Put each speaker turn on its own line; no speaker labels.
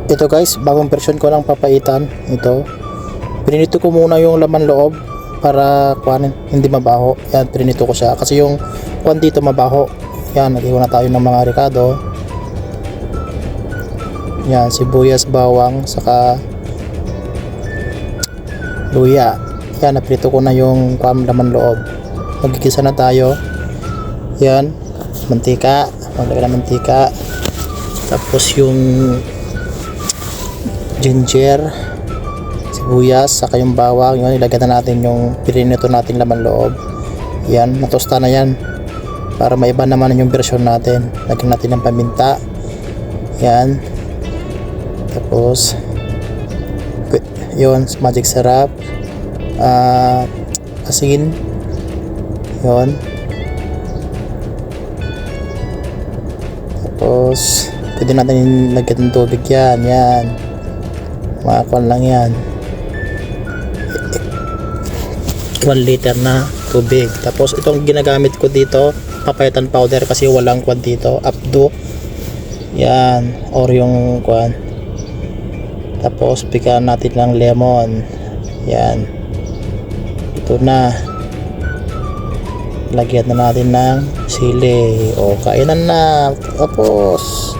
Ito guys, bagong version ko lang papaitan. Ito, pinito ko muna yung laman loob para kuhanin, hindi mabaho. Yan, pinito ko siya kasi yung kuhan dito mabaho. Yan, nag-iwan na tayo ng mga ricado. Yan, sibuyas, bawang, saka luya. Yan, napirito ko na yung laman loob. Magigisa na tayo. Yan, mantika, maglagay ng mantika. Tapos yung ginger, sibuyas, saka yung bawang. Yun, ilagay na natin yung pirinito natin laman loob. Yan, natosta na yan para maiba naman yung version natin. Lagyan natin ng paminta. Yan, tapos yun, magic syrup, asin. Yun, tapos pwede natin lagyan ng tubig. Yan, yan, mga kwan lang yan, 1 liter na tubig. Tapos itong ginagamit ko dito, papaitan powder, kasi walang kwan dito, updo. Yan, or yung kwan. Tapos bigyan natin ng lemon. Yan, ito na, lagyan na natin ng sili. O, kainan na. Tapos